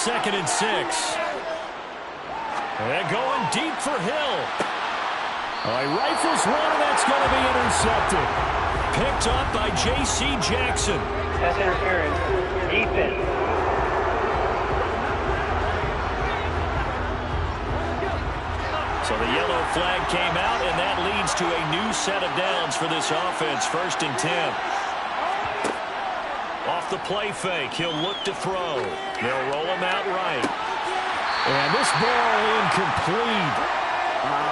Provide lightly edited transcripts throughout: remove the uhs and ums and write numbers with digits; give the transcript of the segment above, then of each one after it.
2nd and 6. And going deep for Hill. He rifles one, and that's going to be intercepted. Picked up by J.C. Jackson. That's interference. Defense. So the yellow flag came out, and that leads to a new set of downs for this offense. 1st and 10. Off the play fake, he'll look to throw. They'll roll him out right. And this ball incomplete.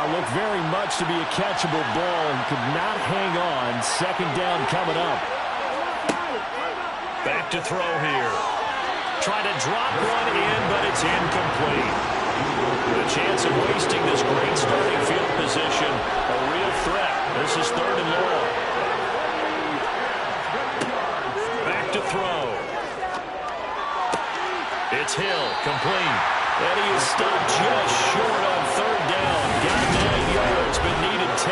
Looked very much to be a catchable ball and could not hang on. 2nd down coming up. Back to throw here. Trying to drop one in, but it's incomplete. The chance of wasting this great starting field position, a real threat. This is 3rd and long. Back to throw. It's Hill, complete. And he is stopped just short on 3rd down. Got 9 yards, but needed 10.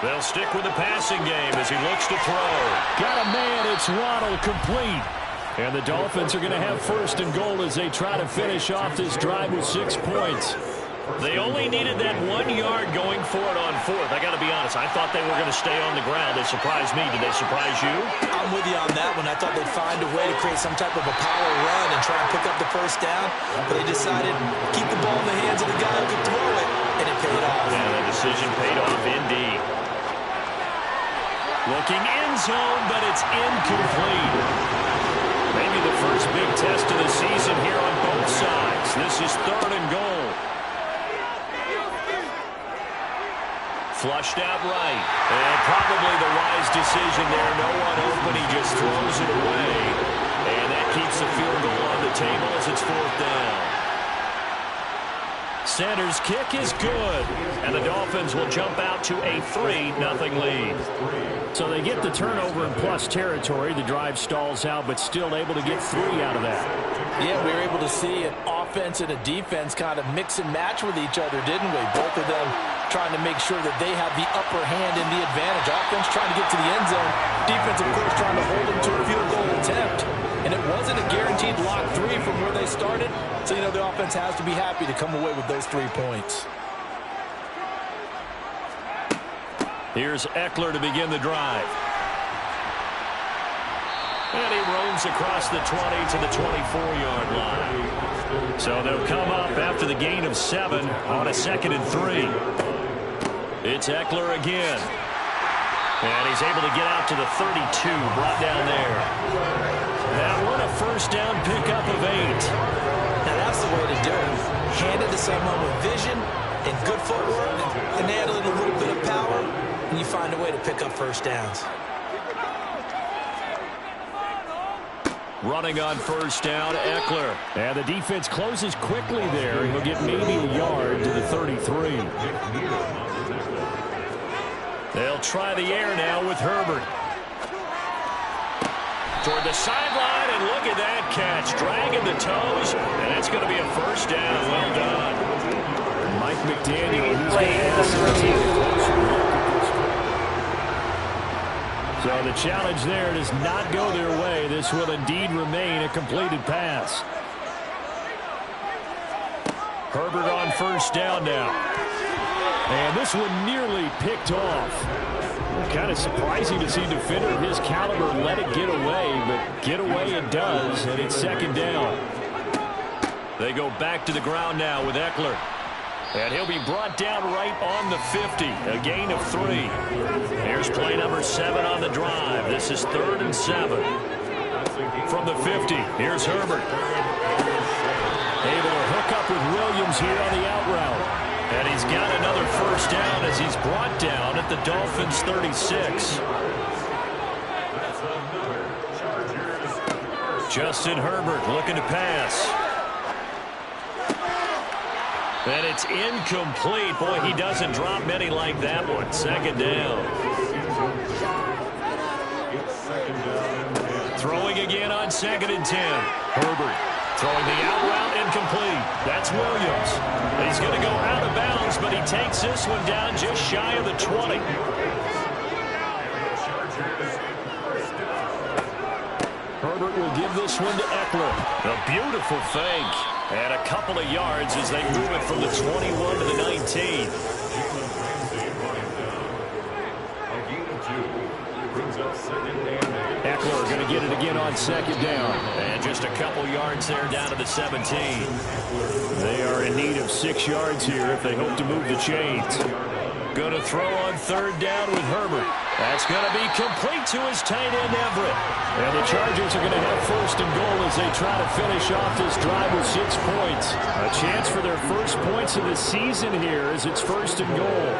They'll stick with the passing game as he looks to throw. Got a man, it's Waddle, complete. And the Dolphins are going to have 1st and goal as they try to finish off this drive with 6 points. They only needed that 1 yard going for it on 4th. I got to be honest, I thought they were going to stay on the ground. They surprised me. Did they surprise you? I'm with you on that one. I thought they'd find a way to create some type of a power run and try and pick up the 1st down. But they decided to keep the ball in the hands of the guy who could throw it, and it paid off. And that decision paid off indeed. Looking end zone, but it's incomplete. Maybe the first big test of the season here on both sides. This is 3rd and goal. Flushed out right. And probably the wise decision there. No one open. He just throws it away. And that keeps the field goal on the table as it's 4th down. Sanders' kick is good. And the Dolphins will jump out to a 3-0 lead. So they get the turnover in plus territory. The drive stalls out, but still able to get 3 out of that. Yeah, we were able to see an offense and a defense kind of mix and match with each other, didn't we? Both of them trying to make sure that they have the upper hand and the advantage. Offense trying to get to the end zone. Defense, of course, trying to hold them to a field goal attempt. And it wasn't a guaranteed lock 3 from where they started. So, you know, the offense has to be happy to come away with those 3 points. Here's Eckler to begin the drive. And he roams across the 20 to the 24-yard line. So they'll come up after the gain of 7 on a 2nd and 3. It's Eckler again. And he's able to get out to the 32, brought down there. That one a 1st down pickup of 8. Now that's the way to do it. Hand it to someone with vision and good footwork, and add a little bit of power, and you find a way to pick up 1st downs. Running on 1st down, Eckler. And the defense closes quickly there. He'll get maybe a yard to the 33. They'll try the air now with Herbert. Toward the sideline, and look at that catch. Dragging the toes, and that's going to be a 1st down. Well done. Mike McDaniel, he's going to ask the team to closer look at this. So the challenge there does not go their way. This will indeed remain a completed pass. Herbert on 1st down now. And this one nearly picked off. Kind of surprising to see a defender of his caliber let it get away, but get away it does, and it's 2nd down. They go back to the ground now with Eckler. And he'll be brought down right on the 50, a gain of 3. Here's play number 7 on the drive. This is 3rd and 7. From the 50, here's Herbert. Able to hook up with Williams here on the out route. And he's got another 1st down as he's brought down at the Dolphins' 36. Justin Herbert looking to pass. And it's incomplete. Boy, he doesn't drop many like that one. 2nd down. Throwing again on 2nd and 10. Herbert throwing the out route, incomplete. That's Williams. He's going to go out of bounds, but he takes this one down just shy of the 20. Herbert will give this one to Eckler. A beautiful fake. And a couple of yards as they move it from the 21 to the 19. Eckler going to get it again on second down. And just a couple yards there down to the 17. They are in need of 6 yards here if they hope to move the chains. Going to throw on third down with Herbert. That's going to be complete to his tight end, Everett. And the Chargers are going to have first and goal as they try to finish off this drive with 6 points. A chance for their first points of the season here as it's first and goal.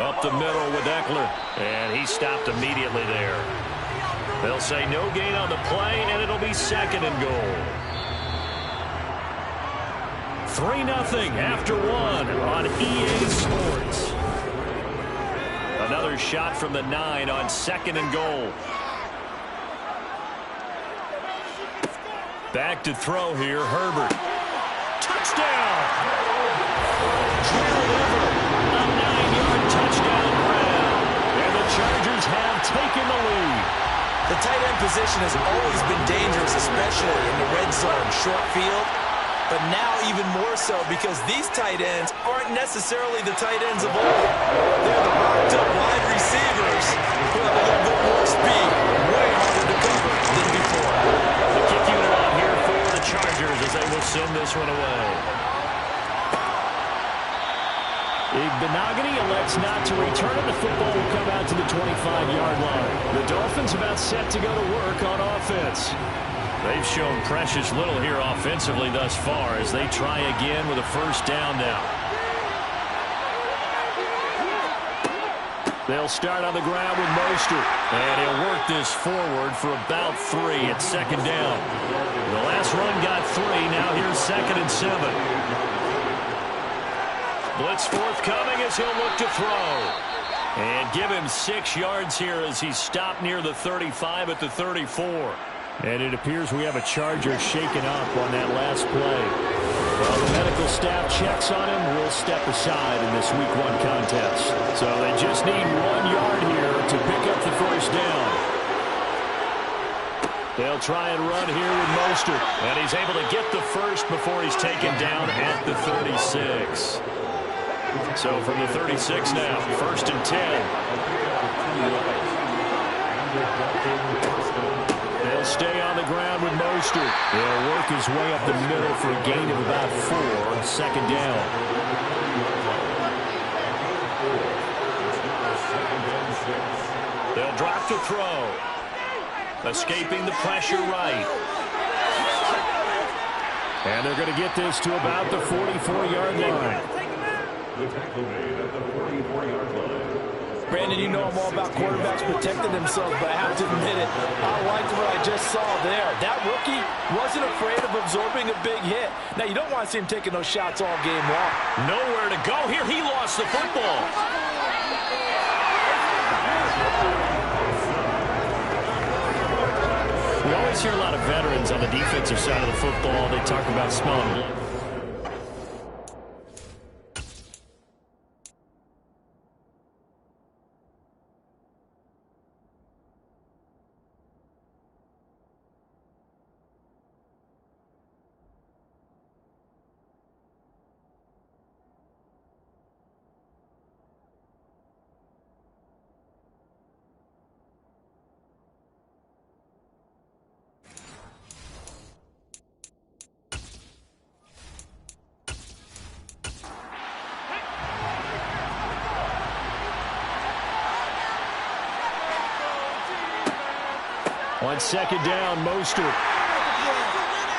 Up the middle with Eckler. And he stopped immediately there. They'll say no gain on the play, and it'll be second and goal. 3-0 after 1 on EA Sports. Another shot from the 9 on second and goal. Back to throw here, Herbert. Touchdown! Gerald Everett, a 9-yard touchdown grab. And the Chargers have taken the lead. The tight end position has always been dangerous, especially in the red zone, short field. But now even more so because these tight ends aren't necessarily the tight ends of old. They're the rocked-up wide receivers who have a little bit more speed, way harder to cover than before. The kick unit out here for the Chargers as they will send this one away. Benogany elects not to return it. The football will come out to the 25-yard line. The Dolphins about set to go to work on offense. They've shown precious little here offensively thus far as they try again with a first down now. They'll start on the ground with Mostert. And he'll work this forward for about 3 at second down. The last run got 3. Now here's second and 7. Blitz forthcoming as he'll look to throw. And give him 6 yards here as he's stopped near the 35 at the 34. And it appears we have a Charger shaken up on that last play. Well, the medical staff checks on him. We'll step aside in this Week 1 contest. So they just need 1 yard here to pick up the first down. They'll try and run here with Mostert. And he's able to get the first before he's taken down at the 36. So from the 36 now, first and 10. They'll stay on the ground with Mostert. He'll work his way up the middle for a gain of about 4. Second down. They'll drop to throw. Escaping the pressure right. And they're going to get this to about the 44-yard line. Brandon, you know I'm all about quarterbacks protecting themselves, but I have to admit it. I liked what I just saw there. That rookie wasn't afraid of absorbing a big hit. Now, you don't want to see him taking those shots all game long. Nowhere to go here. He lost the football. We always hear a lot of veterans on the defensive side of the football. They talk about smelling blood. On second down, Mostert.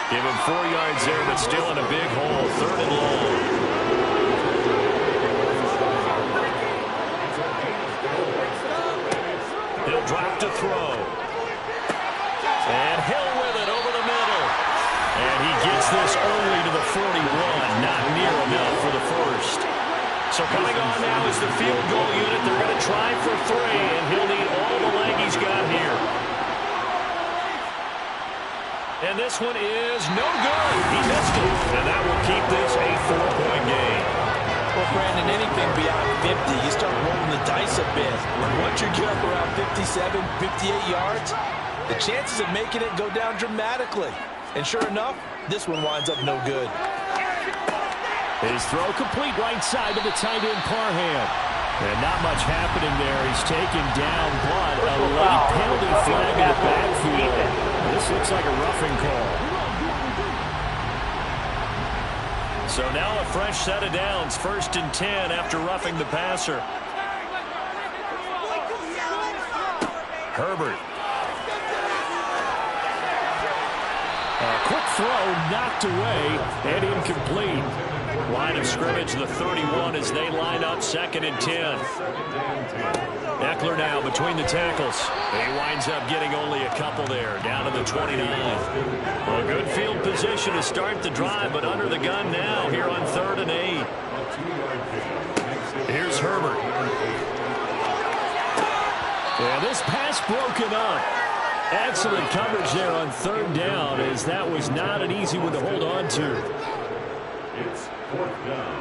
Give him 4 yards there, but still in a big hole. Third and long. He'll drop to throw. And Hill with it over the middle. And he gets this only to the 41. Not near enough for the first. So coming on now is the field goal unit. They're going to try for 3, and he'll need all the leg he's got here. And this one is no good. He missed it. And that will keep this a 4-point game. Well, Brandon, anything beyond 50, you start rolling the dice a bit. And once you get up around 57, 58 yards, the chances of making it go down dramatically. And sure enough, this one winds up no good. His throw complete right side to the tight end Parham. And not much happening there. He's taken down, but a late penalty flag in the backfield. This looks like a roughing call. So now a fresh set of downs, 1st and 10 after roughing the passer. Herbert. A quick throw knocked away and incomplete. Line of scrimmage, the 31 as they line up 2nd and 10. Eckler now between the tackles. He winds up getting only a couple there, down to the 29. A good field position to start the drive, but under the gun now here on 3rd and 8. Here's Herbert. And this pass broken up. Excellent coverage there on 3rd down, as that was not an easy one to hold on to. It's 4th down.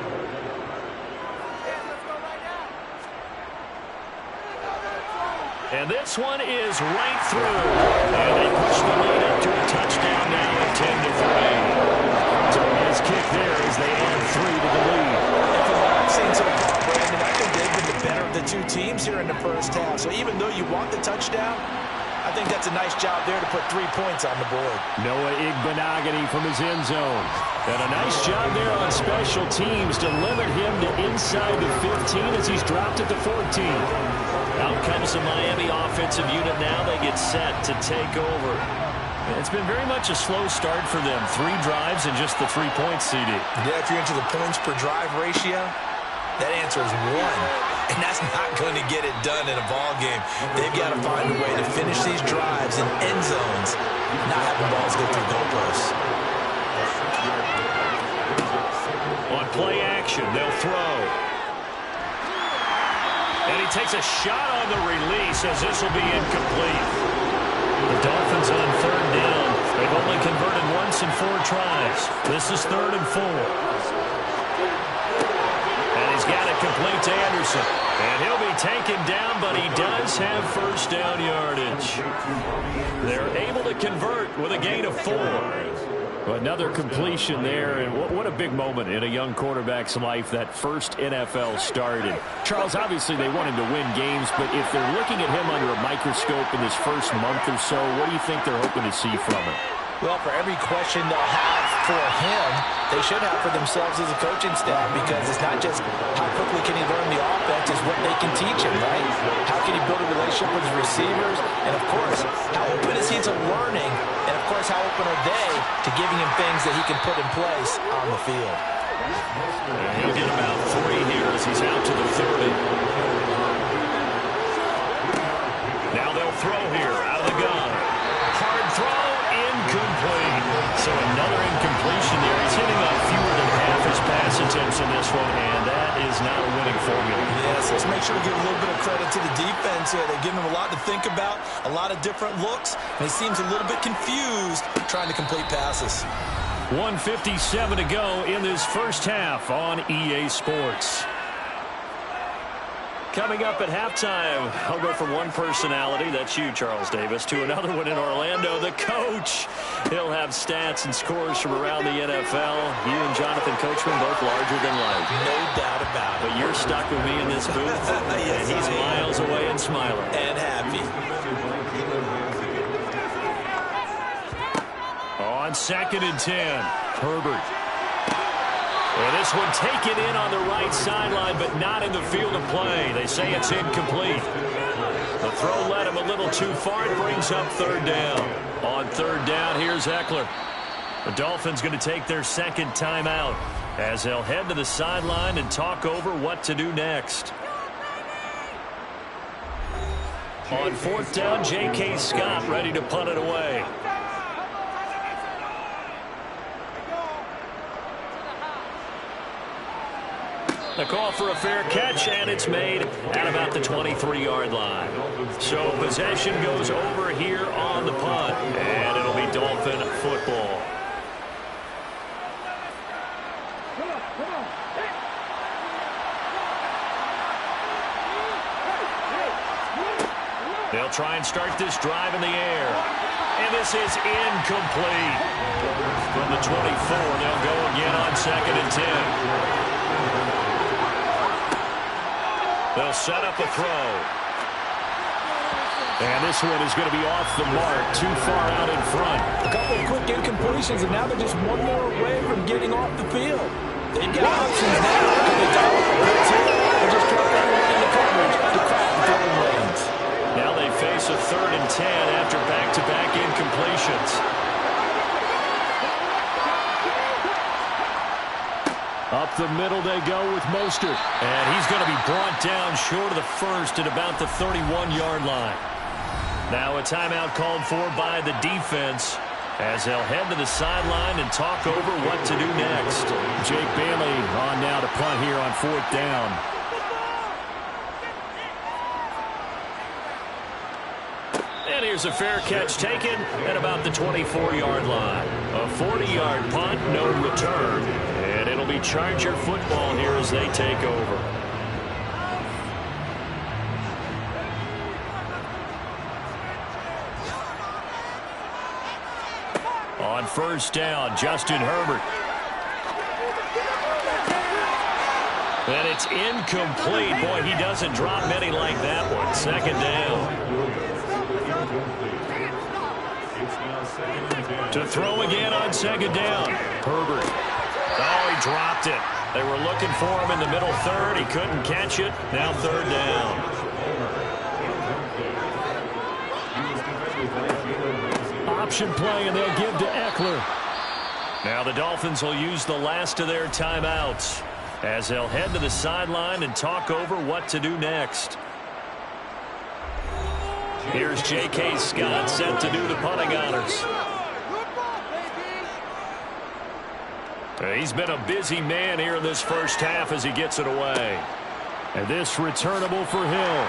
And this one is right through. And they push the lead up to a touchdown now at 10-3. So a nice kick there as they add 3 to the lead. And from what I've seen so far, Brandon, I think they've been the better of the two teams here in the first half. So even though you want the touchdown, I think that's a nice job there to put 3 points on the board. Noah Igbenogany from his end zone. And a nice job there on special teams to limit him to inside the 15 as he's dropped it to 14. Out comes the Miami offensive unit now. They get set to take over. It's been very much a slow start for them. 3 drives and just the 3 points, CD. Yeah, if you're into the points per drive ratio, that answer is 1. And that's not going to get it done in a ball game. They've got to find a way to finish these drives in end zones, not having balls go through goalposts. On play action, they'll throw. And he takes a shot on the release as this will be incomplete. The Dolphins on 3rd down. They've only converted once in 4 tries. This is 3rd and 4. And he's got it complete to Anderson. And he'll be taken down, but he does have 1st down yardage. They're able to convert with a gain of 4. Another completion there, and what a big moment in a young quarterback's life, that first NFL start. And Charles, obviously they want him to win games, but if they're looking at him under a microscope in this first month or so, what do you think they're hoping to see from him? Well, for every question they'll have for him, they should have for themselves as a coaching staff, because it's not just how quickly can he learn the offense, it's what they can teach him, right? How can he build a relationship with his receivers? And, of course, how open is he to learning? And, of course, how open are they to giving him things that he can put in place on the field? He'll get about 3 here as he's out to the 30. Now they'll throw here out of the gun. Hard throw, incomplete. So another incompletion there. He's hitting on fewer than half his pass attempts in this one, and that is not a winning formula. Yes, let's make sure to give a little bit of credit to the defense here. They're giving him a lot to think about, a lot of different looks, and he seems a little bit confused trying to complete passes. 1:57 to go in this first half on EA Sports. Coming up at halftime, I'll go from one personality, that's you, Charles Davis, to another one in Orlando, the coach. He'll have stats and scores from around the NFL. You and Jonathan Coachman both larger than life. No doubt about it. But you're stuck with me in this booth, yes, and he's miles away and smiling. And happy. On 2nd and 10, Herbert. Well, this one taken in on the right sideline, but not in the field of play. They say it's incomplete. The throw led him a little too far. It brings up 3rd down. On 3rd down, here's Eckler. The Dolphins going to take their 2nd timeout as they'll head to the sideline and talk over what to do next. On 4th down, J.K. Scott ready to punt it away. A call for a fair catch, and it's made at about the 23-yard line. So possession goes over here on the punt, and it'll be Dolphin football. They'll try and start this drive in the air. And this is incomplete. From the 24, they'll go again on 2nd and 10. They'll set up a throw. And this one is going to be off the mark, too far out in front. A couple of quick incompletions, and now they're just one more away from getting off the field. They've got options now. Can they dial up a blitz here or just drop everyone into coverage to crack the throwing lanes? Now they face a 3rd and 10 after back-to-back incompletions. Up the middle they go with Mostert. And he's going to be brought down short of the first at about the 31-yard line. Now a timeout called for by the defense as they'll head to the sideline and talk over what to do next. Jake Bailey on now to punt here on 4th down. And here's a fair catch taken at about the 24-yard line. A 40-yard punt, no return. And it'll be Charger football here as they take over. On 1st down, Justin Herbert. And it's incomplete. Boy, he doesn't drop many like that one. 2nd down. To throw again on 2nd down. Herbert. Oh, he dropped it. They were looking for him in the middle 3rd. He couldn't catch it. Now 3rd down. Option play, and they'll give to Eckler. Now the Dolphins will use the last of their timeouts as they'll head to the sideline and talk over what to do next. Here's J.K. Scott set to do the punting honors. He's been a busy man here in this first half as he gets it away. And this returnable for Hill.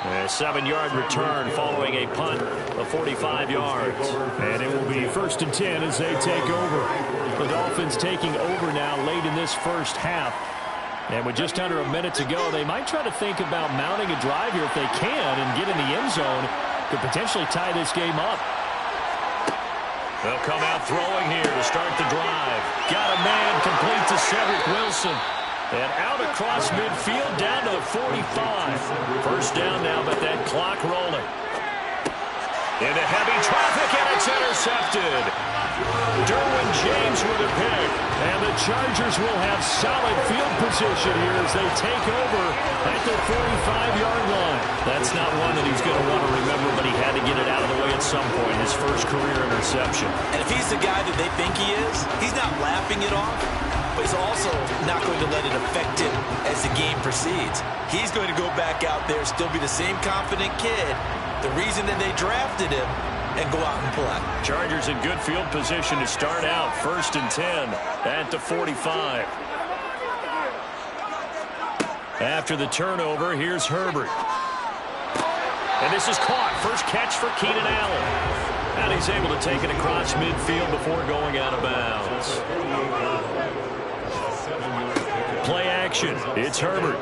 A 7-yard return following a punt of 45 yards. And it will be 1st and 10 as they take over. The Dolphins taking over now late in this first half. And with just under a minute to go, they might try to think about mounting a drive here if they can and get in the end zone. Could potentially tie this game up. They'll come out throwing here to start the drive. Got a man complete to Cedric Wilson. And out across midfield down to the 45. 1st down now, but that clock rolling. Into heavy traffic, and it's intercepted. Derwin James with a pick. And the Chargers will have solid field position here as they take over at the 45-yard line. That's not one that he's going to want to remember, but he had to get it out of the way at some point. His first career interception. And if he's the guy that they think he is, he's not laughing it off. But he's also not going to let it affect him as the game proceeds. He's going to go back out there, still be the same confident kid, the reason that they drafted him, and go out and play. Chargers in good field position to start out. 1st and 10 at the 45. After the turnover, here's Herbert. And this is caught. First catch for Keenan Allen. And he's able to take it across midfield before going out of bounds. Play action. It's Herbert.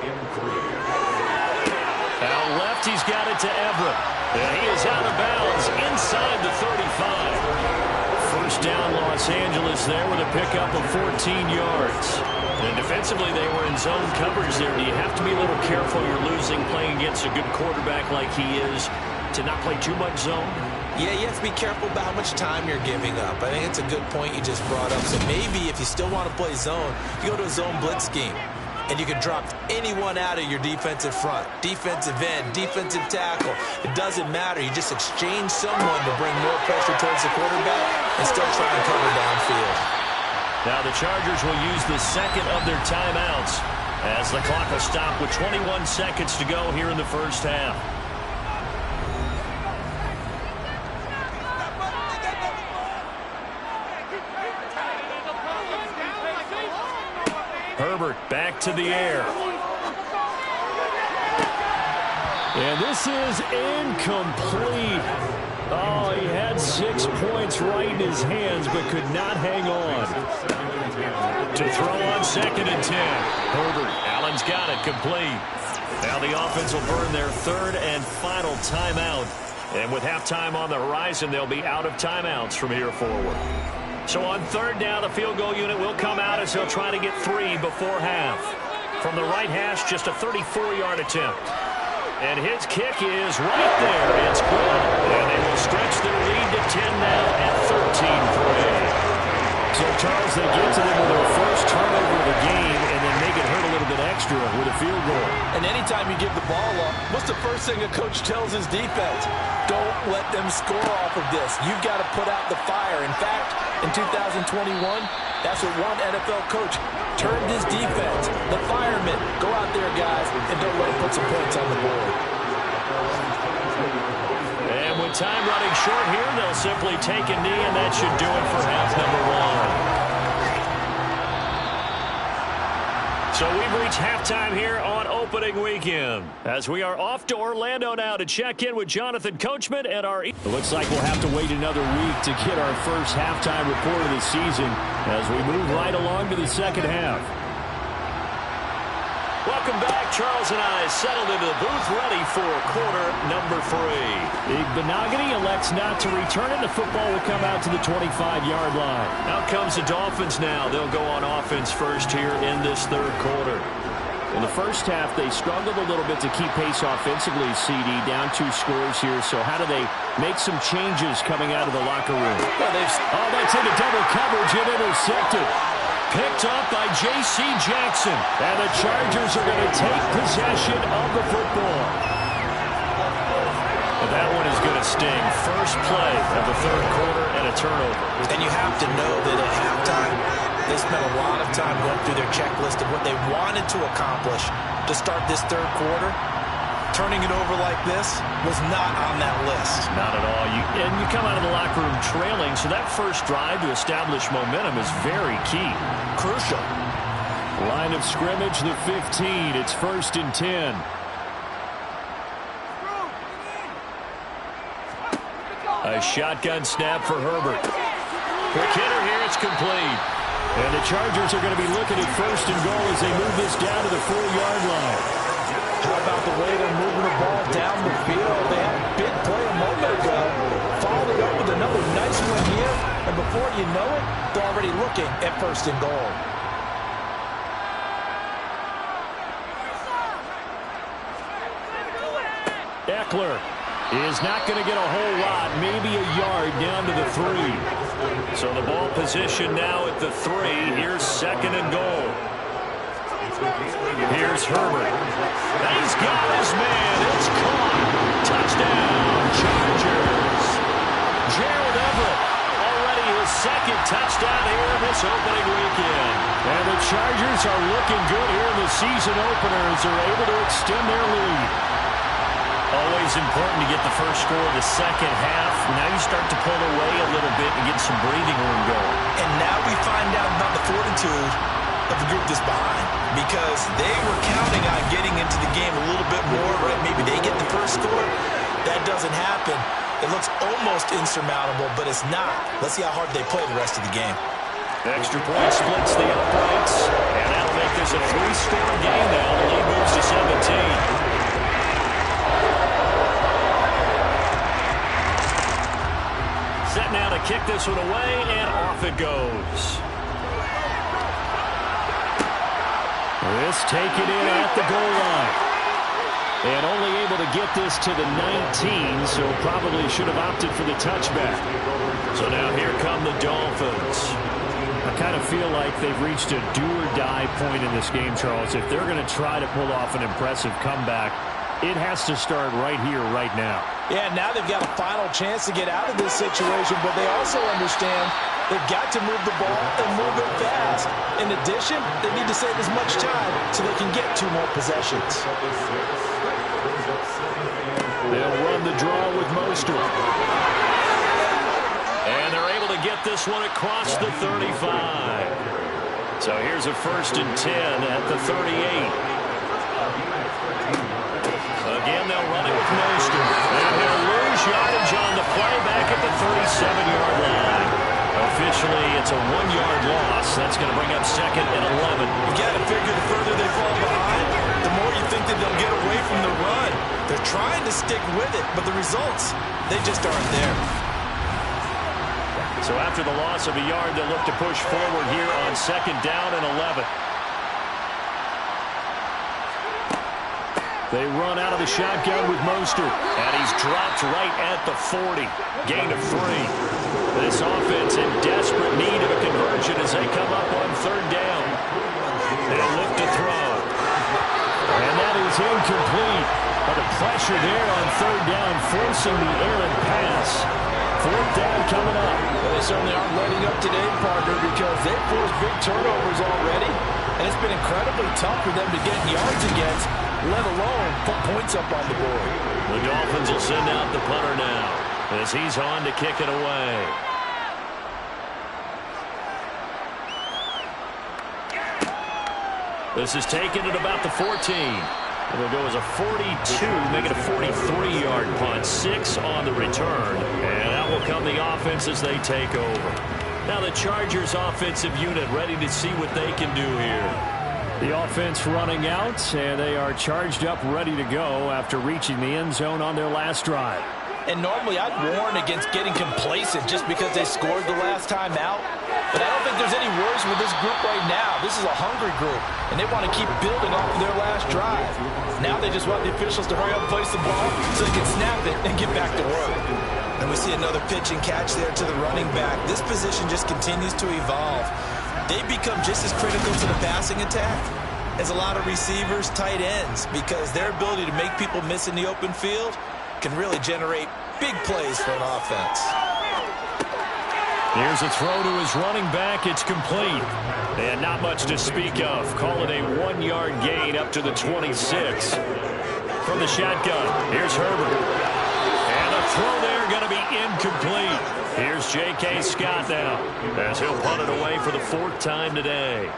Out left, he's got it to Everett. And he is out of bounds inside the 35. 1st down, Los Angeles there with a pickup of 14 yards. And defensively, they were in zone coverage there. Do you have to be a little careful you're losing playing against a good quarterback like he is to not play too much zone? Yeah, you have to be careful about how much time you're giving up. I think it's a good point you just brought up. So maybe if you still want to play zone, you go to a zone blitz scheme. And you can drop anyone out of your defensive front. Defensive end, defensive tackle. It doesn't matter. You just exchange someone to bring more pressure towards the quarterback and still try and cover downfield. Now the Chargers will use the 2nd of their timeouts as the clock will stop with 21 seconds to go here in the first half. Herbert back to the air. And this is incomplete. Oh, he had 6 points right in his hands, but could not hang on. To throw on 2nd and 10. Herbert, Allen's got it complete. Now the offense will burn their third and final timeout. And with halftime on the horizon, they'll be out of timeouts from here forward. So on third down, the field goal unit will come out as he'll try to get 3 before half. From the right hash, just a 34-yard attempt. And his kick is right there. It's good. And they will stretch their lead to 10 now at 13-3. So, Charles, they get to them with their first turnover of the game and then make it hurt a little bit extra with a field goal. And anytime you give the ball up, what's the first thing a coach tells his defense? Don't let them score off of this. You've got to put out the fire. In fact, in 2021, that's what one NFL coach termed his defense. The firemen. Go out there, guys, and don't let them put some points on the board. And with time running short here, they'll simply take a knee, and that should do it for half number 1. So we've reached halftime here on opening weekend as we are off to Orlando now to check in with Jonathan Coachman and our... It looks like we'll have to wait another week to get our first halftime report of the season as we move right along to the second half. Welcome back. Charles and I settled into the booth ready for quarter number 3. Big Benogany elects not to return it. The football will come out to the 25-yard line. Out comes the Dolphins now. They'll go on offense first here in this third quarter. In the first half, they struggled a little bit to keep pace offensively, CD, down 2 scores here. So how do they make some changes coming out of the locker room? Well, that's into double coverage and intercepted. Picked up by J.C. Jackson. And the Chargers are going to take possession of the football. And that one is going to sting. First play of the third quarter and a turnover. And you have to know that at halftime, they spent a lot of time going through their checklist of what they wanted to accomplish to start this third quarter. Turning it over like this was not on that list. Not at all. And you come out of the locker room trailing, so that first drive to establish momentum is very key. Crucial. Line of scrimmage, the 15. It's 1st and 10. A shotgun snap for Herbert. Quick hitter here, it's complete. And the Chargers are going to be looking at 1st and goal as they move this down to the 4-yard line. How about the way they're moving the ball down the field? They had a big play a moment ago. Followed up with another nice one here. And before you know it, they're already looking at 1st and goal. Eckler is not going to get a whole lot, maybe a yard down to the 3. So the ball position now at the 3. Here's 2nd and goal. Here's Herbert. He's got his man. It's caught. Touchdown, Chargers. Gerald Everett, already his 2nd touchdown here this opening weekend. And the Chargers are looking good here in the season opener as they're able to extend their lead. Always important to get the first score of the second half. Now you start to pull away a little bit and get some breathing room going. And now we find out about the fortitude of the group that's behind, because they were counting on getting into the game a little bit more, right? Maybe they get the first score. That doesn't happen. It looks almost insurmountable, but it's not. Let's see how hard they play the rest of the game. Extra point splits the uprights, and that'll make this a 3-score game now. The lead moves to 17. Set now to kick this one away, and off it goes. This taken in at the goal line. And only able to get this to the 19, so probably should have opted for the touchback. So now here come the Dolphins. I kind of feel like they've reached a do-or-die point in this game, Charles. If they're going to try to pull off an impressive comeback, it has to start right here, right now. Yeah, now they've got a final chance to get out of this situation, but they also understand they've got to move the ball and move it fast. In addition, they need to save as much time so they can get 2 more possessions. They'll run the draw with Mostert. And they're able to get this one across the 35. So here's a 1st and 10 at the 38. Again, they'll run it with Mostert. And they'll lose yardage on the play back at the 37-yard line. Officially, it's a 1-yard loss. That's going to bring up 2nd and 11. You got to figure the further they fall behind, the more you think think that they'll get away from the run. They're trying to stick with it, but the results, they just aren't there. So after the loss of a yard, they'll look to push forward here on 2nd down and 11. They run out of the shotgun with Mostert, and he's dropped right at the 40. Gain of 3. This offense in desperate need of a conversion as they come up on 3rd down. They'll look to throw. And that is incomplete. But the pressure there on 3rd down, forcing the errant pass. 4th down coming up. Well, they certainly aren't letting up today, partner, because they've forced big turnovers already. And it's been incredibly tough for them to get yards against, let alone put points up on the board. The Dolphins will send out the punter now as he's on to kick it away. This is taken at about the 14. It'll go as a 42, make it a 43-yard punt. 6 on the return. And out will come the offense as they take over. Now the Chargers offensive unit ready to see what they can do here. The offense running out, and they are charged up, ready to go after reaching the end zone on their last drive. And normally I'd warn against getting complacent just because they scored the last time out. But I don't think there's any worries with this group right now. This is a hungry group, and they want to keep building off of their last drive. Now they just want the officials to hurry up and place the ball so they can snap it and get back to work. And we see another pitch and catch there to the running back. This position just continues to evolve. They become just as critical to the passing attack as a lot of receivers, tight ends, because their ability to make people miss in the open field can really generate big plays for an offense. Here's a throw to his running back. It's complete. And not much to speak of. Call it a 1-yard gain up to the 26. From the shotgun, here's Herbert. And the throw there going to be incomplete. Here's J.K. Scott now as he'll punt it away for the 4th time today.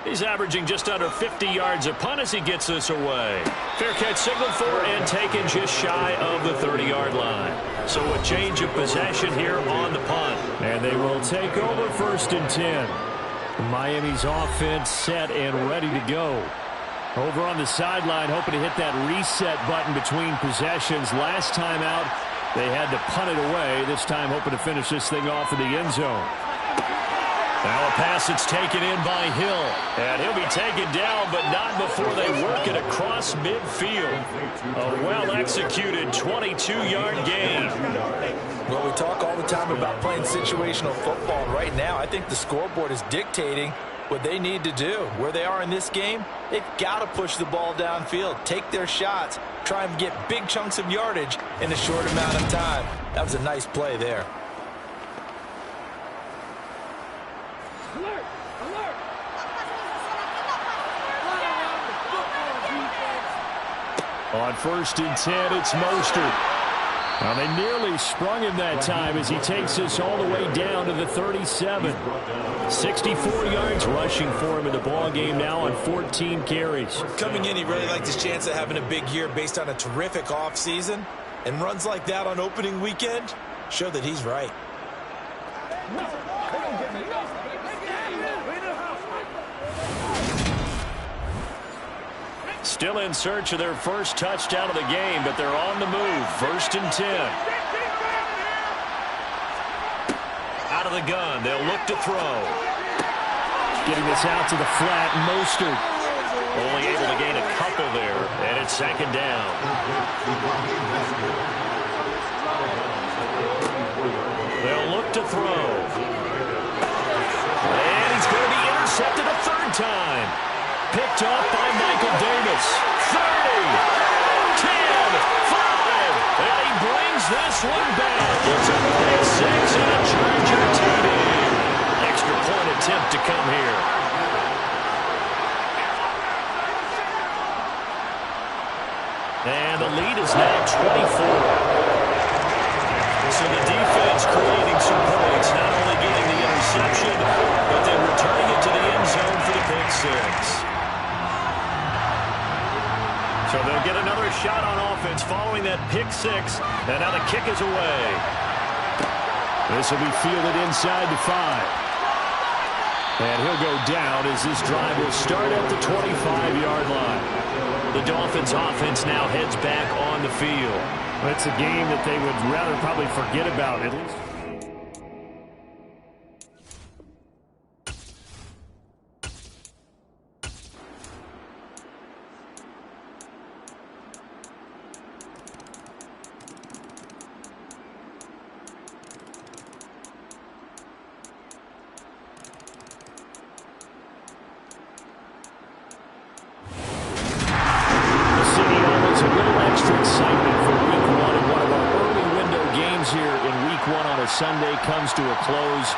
He's averaging just under 50 yards a punt as he gets this away. Fair catch signaled for and taken just shy of the 30-yard line. So a change of possession here on the punt. And they will take over 1st and 10. Miami's offense set and ready to go. Over on the sideline, hoping to hit that reset button between possessions. Last time out, they had to punt it away. This time hoping to finish this thing off in the end zone. Now a pass that's taken in by Hill. And he'll be taken down, but not before they work it across midfield. A well-executed 22-yard gain. Well, we talk all the time about playing situational football. Right now, I think the scoreboard is dictating what they need to do. Where they are in this game, they've got to push the ball downfield, take their shots, try and get big chunks of yardage in a short amount of time. That was a nice play there. On 1st and 10, it's Mostert. Now they nearly sprung him that time as he takes this all the way down to the 37. 64 yards rushing for him in the ball game now on 14 carries. Coming in, he really liked his chance of having a big year based on a terrific offseason. And runs like that on opening weekend show that he's right. Still in search of their first touchdown of the game, but they're on the move. 1st and 10. Out of the gun, they'll look to throw. Getting this out to the flat, Mostert. Only able to gain a couple there, and it's 2nd down. They'll look to throw. And he's going to be intercepted a 3rd time. Picked off by Michael Davis. 30, 10, 5, and he brings this one back. It's a pick 6 and a Charger TD. Extra point attempt to come here. And the lead is now 24. So the defense creating some points, not only getting the interception, but then returning it to the end zone for the pick 6. So they'll get another shot on offense following that pick 6. And now the kick is away. This will be fielded inside the 5. And he'll go down as this drive will start at the 25-yard line. The Dolphins offense now heads back on the field. It's a game that they would rather probably forget about, at least. Sunday comes to a close.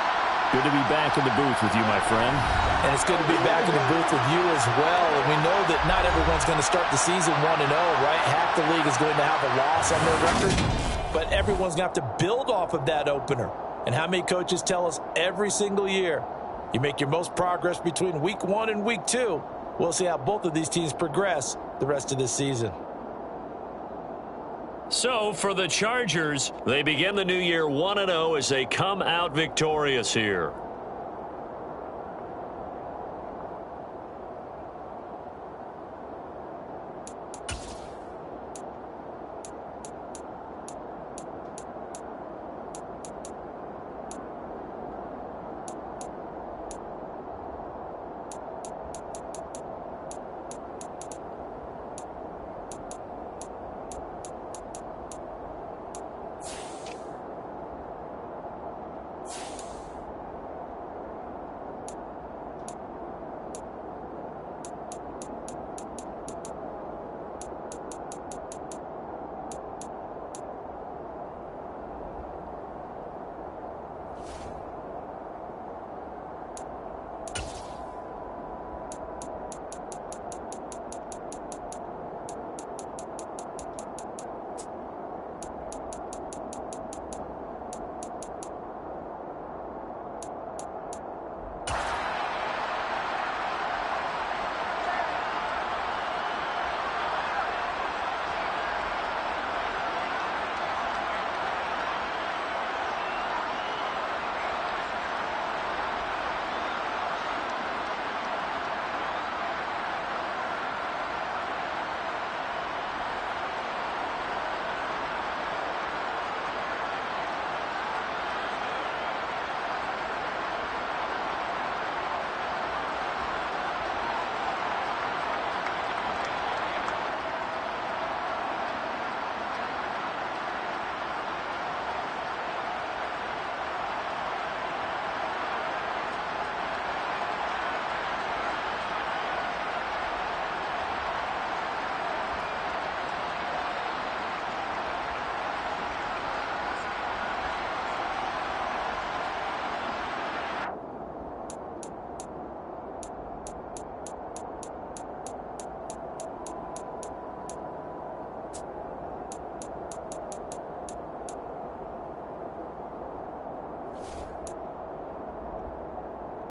Good to be back in the booth with you, my friend. And it's good to be back in the booth with you as well. And we know that not everyone's going to start the season 1-0, right? Half the league is going to have a loss on their record. But everyone's going to have to build off of that opener. And how many coaches tell us every single year, you make your most progress between week 1 and week 2. We'll see how both of these teams progress the rest of this season. So, for the Chargers, they begin the new year 1-0 as they come out victorious here.